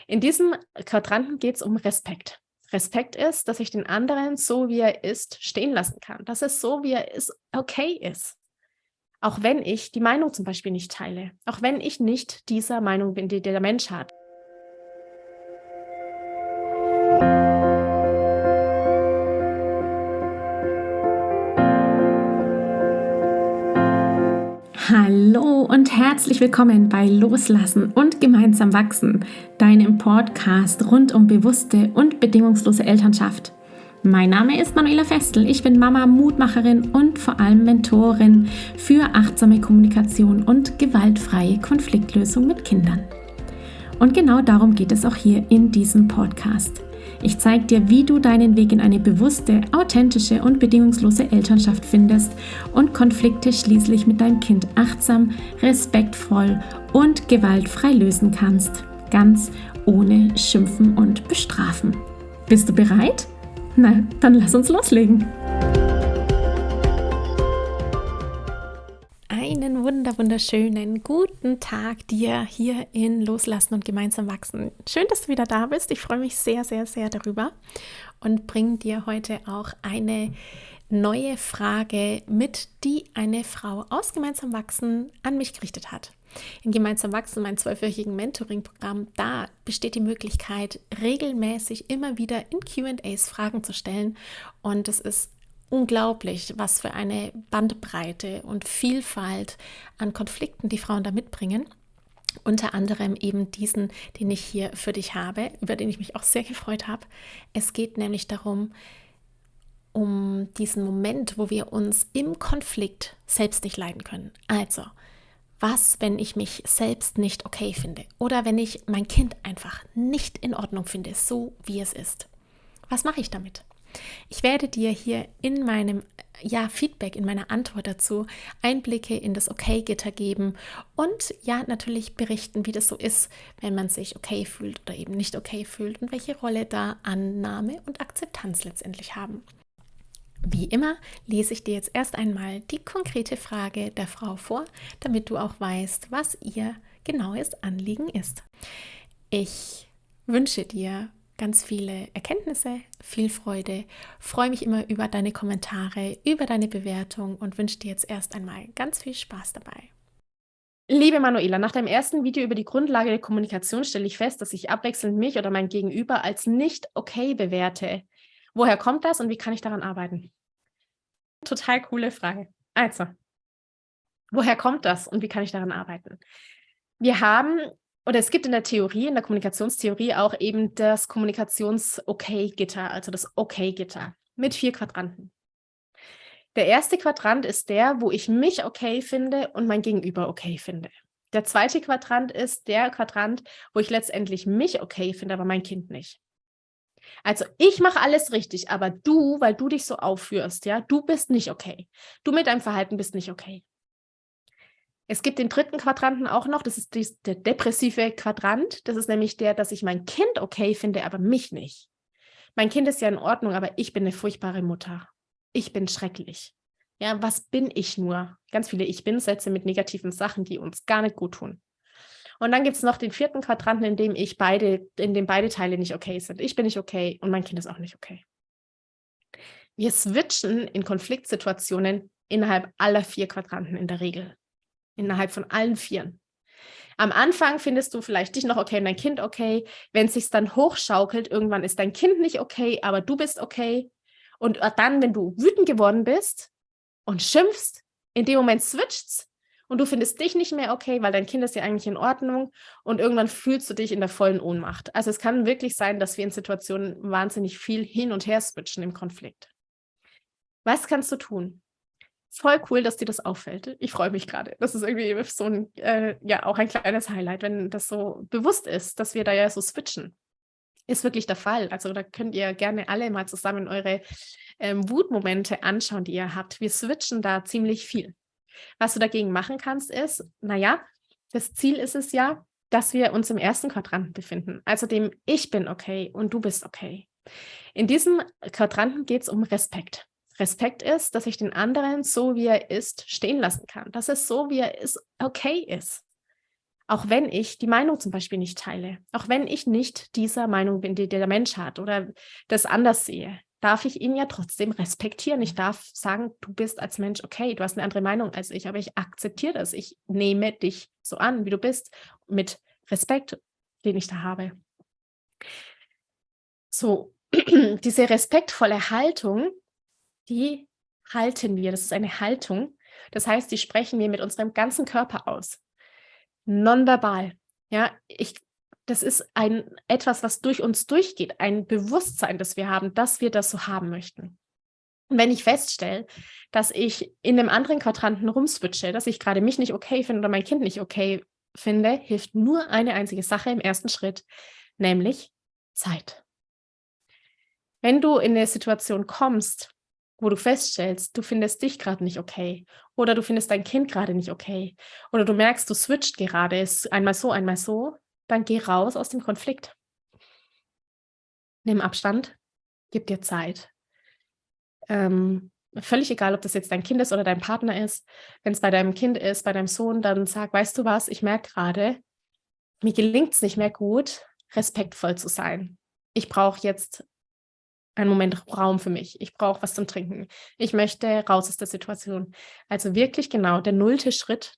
In diesem Quadranten geht es um Respekt. Respekt ist, dass ich den anderen so, wie er ist, stehen lassen kann. Dass es so, wie er ist, okay ist. Auch wenn ich die Meinung zum Beispiel nicht teile. Auch wenn ich nicht dieser Meinung bin, die der Mensch hat. Hallo und herzlich willkommen bei Loslassen und gemeinsam wachsen, deinem Podcast rund um bewusste und bedingungslose Elternschaft. Mein Name ist Manuela Festel, ich bin Mama, Mutmacherin und vor allem Mentorin für achtsame Kommunikation und gewaltfreie Konfliktlösung mit Kindern. Und genau darum geht es auch hier in diesem Podcast. Ich zeige dir, wie du deinen Weg in eine bewusste, authentische und bedingungslose Elternschaft findest und Konflikte schließlich mit deinem Kind achtsam, respektvoll und gewaltfrei lösen kannst. Ganz ohne Schimpfen und Bestrafen. Bist du bereit? Na, dann lass uns loslegen. Einen wunderschönen guten Tag dir hier in Loslassen und gemeinsam wachsen. Schön, dass du wieder da bist. Ich freue mich sehr darüber und bringe dir heute auch eine neue Frage mit, die eine Frau aus Gemeinsam wachsen an mich gerichtet hat. In Gemeinsam wachsen, mein 12-wöchigen Mentoring-Programm, da besteht die Möglichkeit, regelmäßig immer wieder in Q&As Fragen zu stellen, und es ist unglaublich, was für eine Bandbreite und Vielfalt an Konflikten die Frauen da mitbringen. Unter anderem eben diesen, den ich hier für dich habe, über den ich mich auch sehr gefreut habe. Es geht nämlich darum, um diesen Moment, wo wir uns im Konflikt selbst nicht leiden können. Also, was, wenn ich mich selbst nicht okay finde? Oder wenn ich mein Kind einfach nicht in Ordnung finde, so wie es ist? Was mache ich damit? Ich werde dir hier in meinem Feedback, in meiner Antwort dazu Einblicke in das Okay-Gitter geben und natürlich berichten, wie das so ist, wenn man sich okay fühlt oder eben nicht okay fühlt und welche Rolle da Annahme und Akzeptanz letztendlich haben. Wie immer lese ich dir jetzt erst einmal die konkrete Frage der Frau vor, damit du auch weißt, was ihr genaues Anliegen ist. Ich wünsche dir ganz viele Erkenntnisse, viel Freude, freue mich immer über deine Kommentare, über deine Bewertung und wünsche dir jetzt erst einmal ganz viel Spaß dabei. Liebe Manuela, nach deinem ersten Video über die Grundlage der Kommunikation stelle ich fest, dass ich abwechselnd mich oder mein Gegenüber als nicht okay bewerte. Woher kommt das und wie kann ich daran arbeiten? Total coole Frage. Also, woher kommt das und wie kann ich daran arbeiten? Es gibt in der Theorie, in der Kommunikationstheorie auch eben das Kommunikations-Okay-Gitter, also das Okay-Gitter mit 4 Quadranten. Der erste Quadrant ist der, wo ich mich okay finde und mein Gegenüber okay finde. Der zweite Quadrant ist der Quadrant, wo ich letztendlich mich okay finde, aber mein Kind nicht. Also ich mache alles richtig, aber du, weil du dich so aufführst, du bist nicht okay. Du mit deinem Verhalten bist nicht okay. Es gibt den dritten Quadranten auch noch, das ist der depressive Quadrant. Das ist nämlich der, dass ich mein Kind okay finde, aber mich nicht. Mein Kind ist ja in Ordnung, aber ich bin eine furchtbare Mutter. Ich bin schrecklich. Ja, was bin ich nur? Ganz viele Ich-Bin-Sätze mit negativen Sachen, die uns gar nicht gut tun. Und dann gibt es noch den vierten Quadranten, in dem beide Teile nicht okay sind. Ich bin nicht okay und mein Kind ist auch nicht okay. Wir switchen in Konfliktsituationen innerhalb aller 4 Quadranten in der Regel. Innerhalb von allen 4. Am Anfang findest du vielleicht dich noch okay und dein Kind okay. Wenn es sich dann hochschaukelt, irgendwann ist dein Kind nicht okay, aber du bist okay. Und dann, wenn du wütend geworden bist und schimpfst, in dem Moment switcht's und du findest dich nicht mehr okay, weil dein Kind ist ja eigentlich in Ordnung und irgendwann fühlst du dich in der vollen Ohnmacht. Also es kann wirklich sein, dass wir in Situationen wahnsinnig viel hin und her switchen im Konflikt. Was kannst du tun? Voll cool, dass dir das auffällt. Ich freue mich gerade. Das ist irgendwie so auch ein kleines Highlight, wenn das so bewusst ist, dass wir da ja so switchen. Ist wirklich der Fall. Also da könnt ihr gerne alle mal zusammen eure Wutmomente anschauen, die ihr habt. Wir switchen da ziemlich viel. Was du dagegen machen kannst, ist, das Ziel ist es ja, dass wir uns im ersten Quadranten befinden. Also dem Ich bin okay und du bist okay. In diesem Quadranten geht es um Respekt. Respekt ist, dass ich den anderen so, wie er ist, stehen lassen kann. Dass es so, wie er ist, okay ist. Auch wenn ich die Meinung zum Beispiel nicht teile, auch wenn ich nicht dieser Meinung bin, die der Mensch hat oder das anders sehe, darf ich ihn ja trotzdem respektieren. Ich darf sagen, du bist als Mensch okay, du hast eine andere Meinung als ich, aber ich akzeptiere das. Ich nehme dich so an, wie du bist, mit Respekt, den ich da habe. So, diese respektvolle Haltung, die halten wir. Das ist eine Haltung. Das heißt, die sprechen wir mit unserem ganzen Körper aus. Nonverbal. Ja, das ist etwas, was durch uns durchgeht, ein Bewusstsein, das wir haben, dass wir das so haben möchten. Und wenn ich feststelle, dass ich in einem anderen Quadranten rumswitche, dass ich gerade mich nicht okay finde oder mein Kind nicht okay finde, hilft nur eine einzige Sache im ersten Schritt, nämlich Zeit. Wenn du in eine Situation kommst, wo du feststellst, du findest dich gerade nicht okay oder du findest dein Kind gerade nicht okay oder du merkst, du switcht gerade, ist einmal so, dann geh raus aus dem Konflikt. Nimm Abstand, gib dir Zeit. Völlig egal, ob das jetzt dein Kind ist oder dein Partner ist. Wenn es bei deinem Kind ist, bei deinem Sohn, dann sag, weißt du was, ich merke gerade, mir gelingt es nicht mehr gut, respektvoll zu sein. Ich brauche jetzt einen Moment Raum für mich. Ich brauche was zum Trinken. Ich möchte raus aus der Situation. Also wirklich genau, der nullte Schritt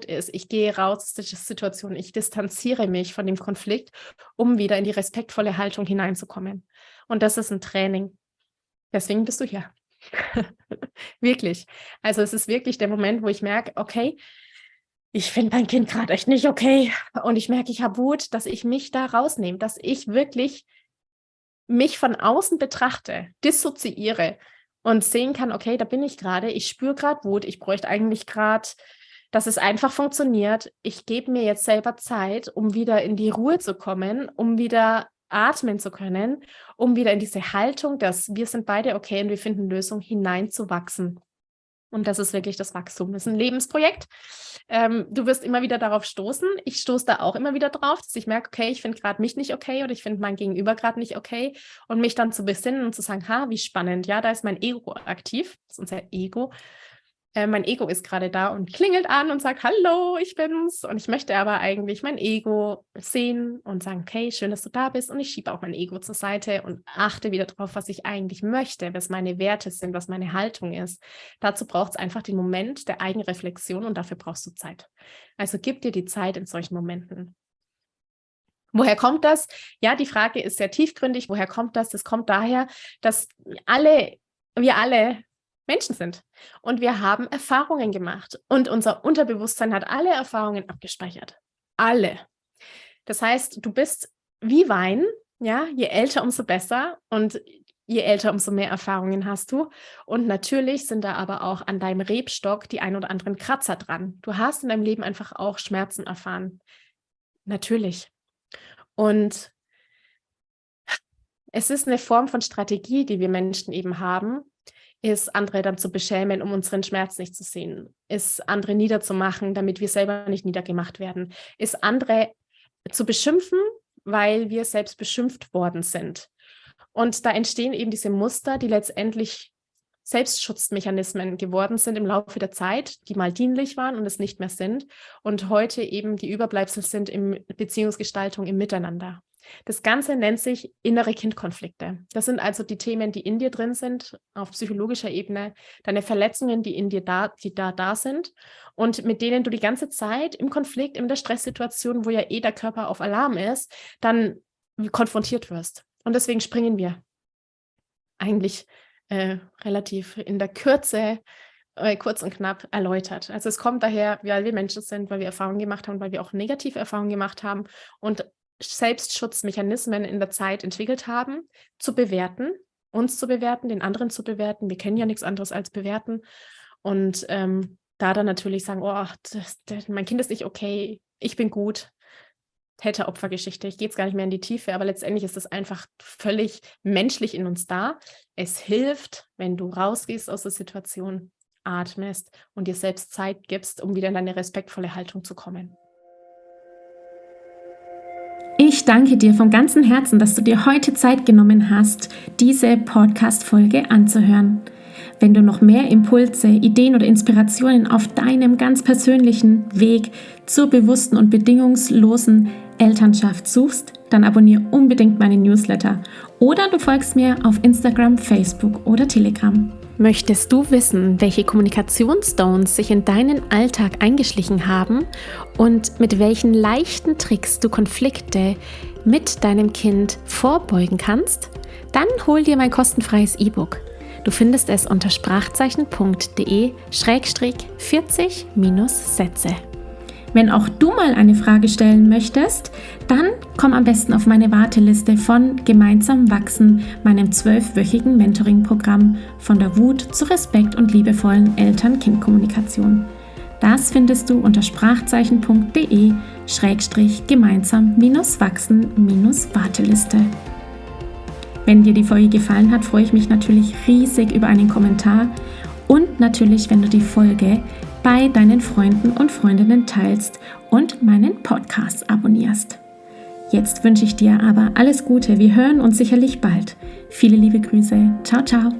ist, ich gehe raus aus der Situation. Ich distanziere mich von dem Konflikt, um wieder in die respektvolle Haltung hineinzukommen. Und das ist ein Training. Deswegen bist du hier. Wirklich. Also es ist wirklich der Moment, wo ich merke, okay, ich finde mein Kind gerade echt nicht okay. Und ich merke, ich habe Wut, dass ich mich da rausnehme, dass ich wirklich mich von außen betrachte, dissoziiere und sehen kann, okay, da bin ich gerade, ich spüre gerade Wut, ich bräuchte eigentlich gerade, dass es einfach funktioniert. Ich gebe mir jetzt selber Zeit, um wieder in die Ruhe zu kommen, um wieder atmen zu können, um wieder in diese Haltung, dass wir sind beide okay und wir finden Lösungen hineinzuwachsen. Und das ist wirklich das Wachstum. Das ist ein Lebensprojekt. Du wirst immer wieder darauf stoßen. Ich stoße da auch immer wieder drauf, dass ich merke, okay, ich finde gerade mich nicht okay oder ich finde mein Gegenüber gerade nicht okay. Und mich dann zu besinnen und zu sagen, wie spannend. Ja, da ist mein Ego aktiv. Das ist unser Ego. Mein Ego ist gerade da und klingelt an und sagt, hallo, ich bin's. Und ich möchte aber eigentlich mein Ego sehen und sagen, okay, schön, dass du da bist. Und ich schiebe auch mein Ego zur Seite und achte wieder drauf, was ich eigentlich möchte, was meine Werte sind, was meine Haltung ist. Dazu braucht es einfach den Moment der Eigenreflexion und dafür brauchst du Zeit. Also gib dir die Zeit in solchen Momenten. Woher kommt das? Ja, die Frage ist sehr tiefgründig. Woher kommt das? Das kommt daher, dass wir alle Menschen sind und wir haben Erfahrungen gemacht und unser Unterbewusstsein hat alle Erfahrungen abgespeichert. Alle. Das heißt, du bist wie Wein, ja, je älter, umso besser und je älter, umso mehr Erfahrungen hast du. Und natürlich sind da aber auch an deinem Rebstock die ein oder anderen Kratzer dran. Du hast in deinem Leben einfach auch Schmerzen erfahren. Natürlich. Und es ist eine Form von Strategie, die wir Menschen eben haben, ist andere dann zu beschämen, um unseren Schmerz nicht zu sehen, ist andere niederzumachen, damit wir selber nicht niedergemacht werden, ist andere zu beschimpfen, weil wir selbst beschimpft worden sind. Und da entstehen eben diese Muster, die letztendlich Selbstschutzmechanismen geworden sind im Laufe der Zeit, die mal dienlich waren und es nicht mehr sind und heute eben die Überbleibsel sind in Beziehungsgestaltung im Miteinander. Das Ganze nennt sich innere Kindkonflikte. Das sind also die Themen, die in dir drin sind, auf psychologischer Ebene, deine Verletzungen, die in dir da sind und mit denen du die ganze Zeit im Konflikt, in der Stresssituation, wo ja der Körper auf Alarm ist, dann konfrontiert wirst. Und deswegen springen wir eigentlich relativ in der Kürze, kurz und knapp erläutert. Also es kommt daher, weil wir Menschen sind, weil wir Erfahrungen gemacht haben, weil wir auch negative Erfahrungen gemacht haben und Selbstschutzmechanismen in der Zeit entwickelt haben, zu bewerten, uns zu bewerten, den anderen zu bewerten. Wir kennen ja nichts anderes als bewerten. Und da dann natürlich sagen, mein Kind ist nicht okay, ich bin gut. Täter-Opfer-Geschichte. Ich gehe jetzt gar nicht mehr in die Tiefe, aber letztendlich ist das einfach völlig menschlich in uns da. Es hilft, wenn du rausgehst aus der Situation, atmest und dir selbst Zeit gibst, um wieder in deine respektvolle Haltung zu kommen. Ich danke dir von ganzem Herzen, dass du dir heute Zeit genommen hast, diese Podcast-Folge anzuhören. Wenn du noch mehr Impulse, Ideen oder Inspirationen auf deinem ganz persönlichen Weg zur bewussten und bedingungslosen Elternschaft suchst, dann abonniere unbedingt meinen Newsletter oder du folgst mir auf Instagram, Facebook oder Telegram. Möchtest du wissen, welche Kommunikationsstones sich in deinen Alltag eingeschlichen haben und mit welchen leichten Tricks du Konflikte mit deinem Kind vorbeugen kannst? Dann hol dir mein kostenfreies E-Book. Du findest es unter sprachzeichen.de/40-Sätze. Wenn auch du mal eine Frage stellen möchtest, dann komm am besten auf meine Warteliste von Gemeinsam wachsen, meinem 12-wöchigen Mentoring-Programm von der Wut zu Respekt und liebevollen Eltern-Kind-Kommunikation. Das findest du unter sprachzeichen.de/gemeinsam-wachsen-Warteliste. Wenn dir die Folge gefallen hat, freue ich mich natürlich riesig über einen Kommentar und natürlich, wenn du die Folge bei deinen Freunden und Freundinnen teilst und meinen Podcast abonnierst. Jetzt wünsche ich dir aber alles Gute. Wir hören uns sicherlich bald. Viele liebe Grüße. Ciao, ciao.